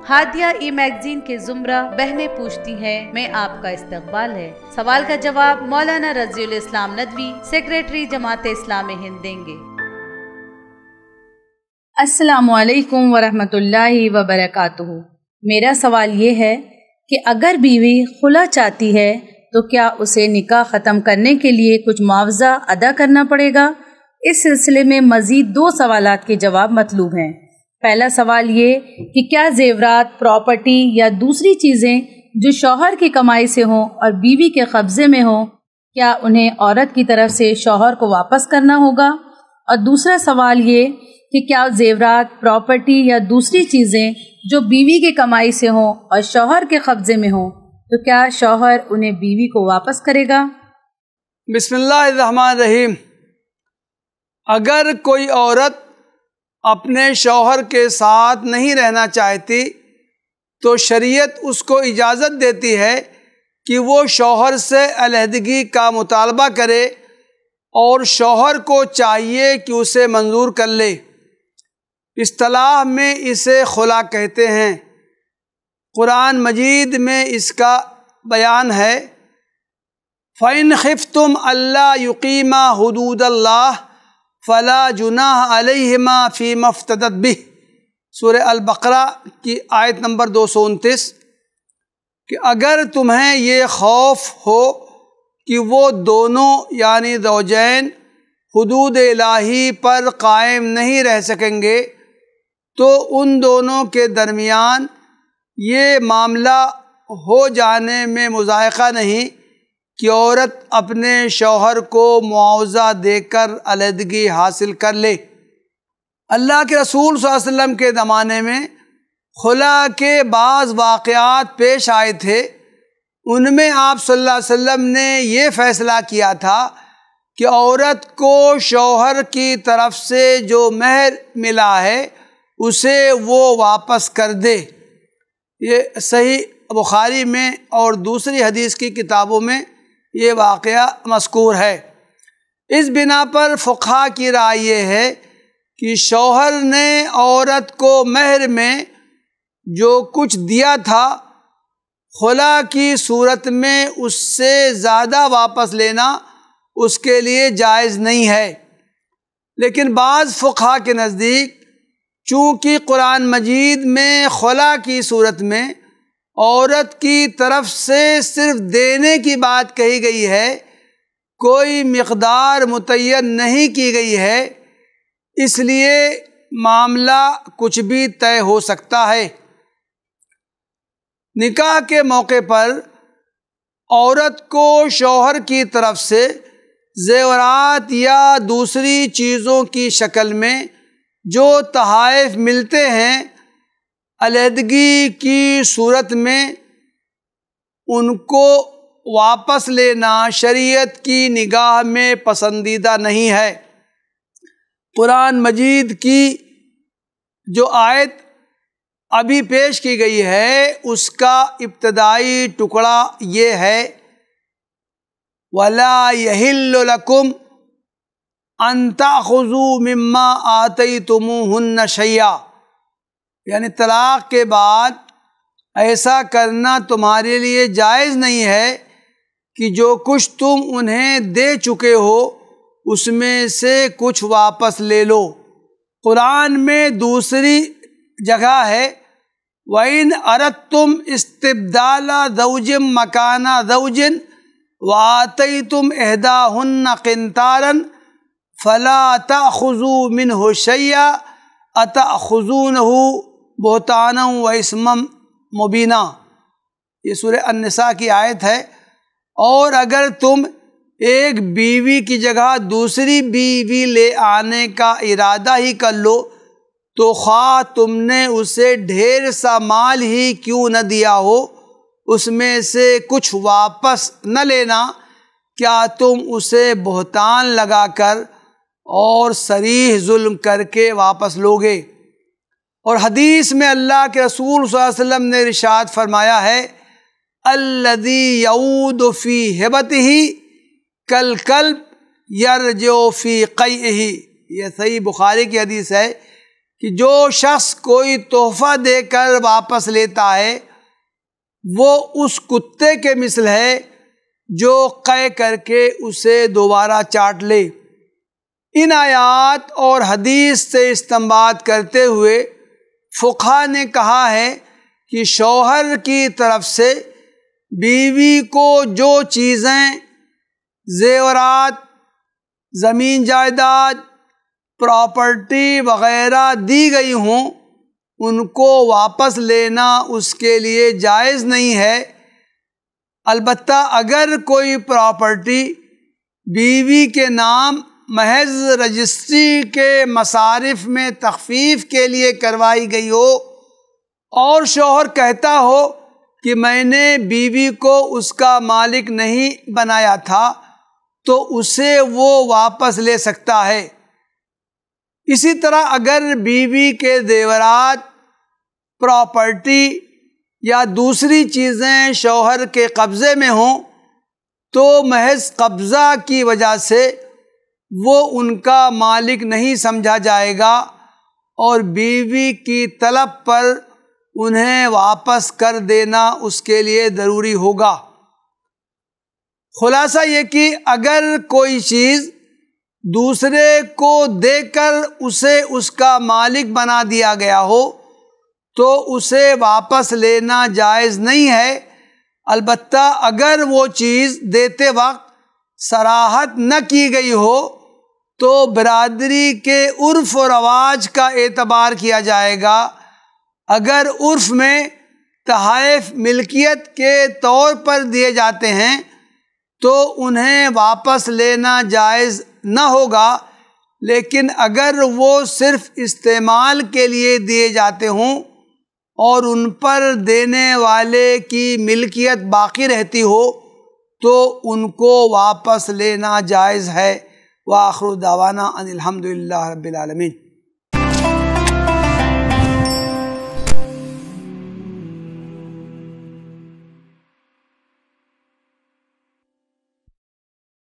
ہادیہ ای magazine کے زمرہ بہنیں پوچھتی ہیں میں آپ کا استقبال ہے۔ سوال کا جواب مولانا رضی الاسلام ندوی، سیکریٹری جماعت اسلامی ہند دیں گے۔ السلام علیکم ورحمۃ اللہ وبرکاتہ۔ میرا سوال یہ ہے کہ اگر بیوی خلا چاہتی ہے تو کیا اسے نکاح ختم کرنے کے لیے کچھ معاوضہ ادا کرنا پڑے گا؟ اس سلسلے میں مزید 2 سوالات کے جواب مطلوب ہیں۔ پہلا سوال یہ کہ کیا زیورات، پراپرٹی یا دوسری چیزیں جو شوہر کی کمائی سے ہوں اور بیوی کے قبضے میں ہوں، کیا انہیں عورت کی طرف سے شوہر کو واپس کرنا ہوگا؟ اور دوسرا سوال یہ کہ کیا زیورات، پراپرٹی یا دوسری چیزیں جو بیوی کی کمائی سے ہوں اور شوہر کے قبضے میں ہوں تو کیا شوہر انہیں بیوی کو واپس کرے گا؟ بسم اللہ الرحمن الرحیم۔ اگر کوئی عورت اپنے شوہر کے ساتھ نہیں رہنا چاہتی تو شریعت اس کو اجازت دیتی ہے کہ وہ شوہر سے علیحدگی کا مطالبہ کرے اور شوہر کو چاہیے کہ اسے منظور کر لے۔ اصطلاح میں اسے خلا کہتے ہیں۔ قرآن مجید میں اس کا بیان ہے، فَإِنْ خِفْتُمْ أَلَّا يُقِيمَا حُدُودَ اللَّهِ فَلَا جُنَاحَ عَلَيْهِمَا فِيمَا افْتَدَتْ بِهِ، سورہ البقرہ کی آیت نمبر 229، کہ اگر تمہیں یہ خوف ہو کہ وہ دونوں یعنی زوجین حدود الہی پر قائم نہیں رہ سکیں گے تو ان دونوں کے درمیان یہ معاملہ ہو جانے میں مضائقہ نہیں کہ عورت اپنے شوہر کو معاوضہ دے کر علیحدگی حاصل کر لے۔ اللہ کے رسول صلی اللہ علیہ وسلم کے زمانے میں خلا کے بعض واقعات پیش آئے تھے۔ ان میں آپ صلی اللہ علیہ وسلم نے یہ فیصلہ کیا تھا کہ عورت کو شوہر کی طرف سے جو مہر ملا ہے اسے وہ واپس کر دے۔ یہ صحیح بخاری میں اور دوسری حدیث کی کتابوں میں یہ واقعہ مذکور ہے۔ اس بنا پر فقہا کی رائے یہ ہے کہ شوہر نے عورت کو مہر میں جو کچھ دیا تھا خلا کی صورت میں اس سے زیادہ واپس لینا اس کے لیے جائز نہیں ہے۔ لیکن بعض فقہا کے نزدیک چونکہ قرآن مجید میں خلا کی صورت میں عورت کی طرف سے صرف دینے کی بات کہی گئی ہے، کوئی مقدار متعین نہیں کی گئی ہے، اس لیے معاملہ کچھ بھی طے ہو سکتا ہے۔ نکاح کے موقع پر عورت کو شوہر کی طرف سے زیورات یا دوسری چیزوں کی شکل میں جو تحائف ملتے ہیں، علیحدگی کی صورت میں ان کو واپس لینا شریعت کی نگاہ میں پسندیدہ نہیں ہے۔ قرآن مجید کی جو آیت ابھی پیش کی گئی ہے اس کا ابتدائی ٹکڑا یہ ہے، وَلَا يَحِلُّ لَكُمْ أَن تَأْخُذُوا مِمَّا آتَيْتُمُوهُنَّ شَيْئًا، یعنی طلاق کے بعد ایسا کرنا تمہارے لیے جائز نہیں ہے کہ جو کچھ تم انہیں دے چکے ہو اس میں سے کچھ واپس لے لو۔ قرآن میں دوسری جگہ ہے، وَإِنْ أَرَدْتُمْ اسْتِبْدَالَ زَوْجٍ مَكَانَ زَوْجٍ وَآتَيْتُمْ إِحْدَاهُنَّ قِنْطَارًا فَلَا تَأْخُذُوا مِنْهُ شَيْئًا أَتَأْخُذُونَهُ بہتانا و اسمم مبینہ، یہ سورہ النساء کی آیت ہے۔ اور اگر تم ایک بیوی کی جگہ دوسری بیوی لے آنے کا ارادہ ہی کر لو تو خواہ تم نے اسے ڈھیر سا مال ہی کیوں نہ دیا ہو اس میں سے کچھ واپس نہ لینا، کیا تم اسے بہتان لگا کر اور صریح ظلم کر کے واپس لوگے؟ اور حدیث میں اللہ کے رسول صلی اللہ علیہ وسلم نے ارشاد فرمایا ہے، الذی یعود فی ہبتہ کالکلب یرجع فی قیئہ، یہ صحیح بخاری کی حدیث ہے کہ جو شخص کوئی تحفہ دے کر واپس لیتا ہے وہ اس کتے کے مثل ہے جو قے کر کے اسے دوبارہ چاٹ لے۔ ان آیات اور حدیث سے استنباط کرتے ہوئے فقہا نے کہا ہے کہ شوہر کی طرف سے بیوی کو جو چیزیں زیورات، زمین جائیداد، پراپرٹی وغیرہ دی گئی ہوں ان کو واپس لینا اس کے لیے جائز نہیں ہے۔ البتہ اگر کوئی پراپرٹی بیوی کے نام محض رجسٹری کے مصارف میں تخفیف کے لیے کروائی گئی ہو اور شوہر کہتا ہو کہ میں نے بیوی کو اس کا مالک نہیں بنایا تھا تو اسے وہ واپس لے سکتا ہے۔ اسی طرح اگر بیوی کے زیورات، پراپرٹی یا دوسری چیزیں شوہر کے قبضے میں ہوں تو محض قبضہ کی وجہ سے وہ ان کا مالک نہیں سمجھا جائے گا اور بیوی کی طلب پر انہیں واپس کر دینا اس کے لیے ضروری ہوگا۔ خلاصہ یہ کہ اگر کوئی چیز دوسرے کو دے کر اسے اس کا مالک بنا دیا گیا ہو تو اسے واپس لینا جائز نہیں ہے، البتہ اگر وہ چیز دیتے وقت صراحت نہ کی گئی ہو تو برادری کے عرف و رواج کا اعتبار کیا جائے گا۔ اگر عرف میں تحائف ملکیت کے طور پر دیے جاتے ہیں تو انہیں واپس لینا جائز نہ ہوگا، لیکن اگر وہ صرف استعمال کے لیے دیے جاتے ہوں اور ان پر دینے والے کی ملکیت باقی رہتی ہو تو ان کو واپس لینا جائز ہے۔ وآخر دعوانا ان الحمد للہ رب العالمین۔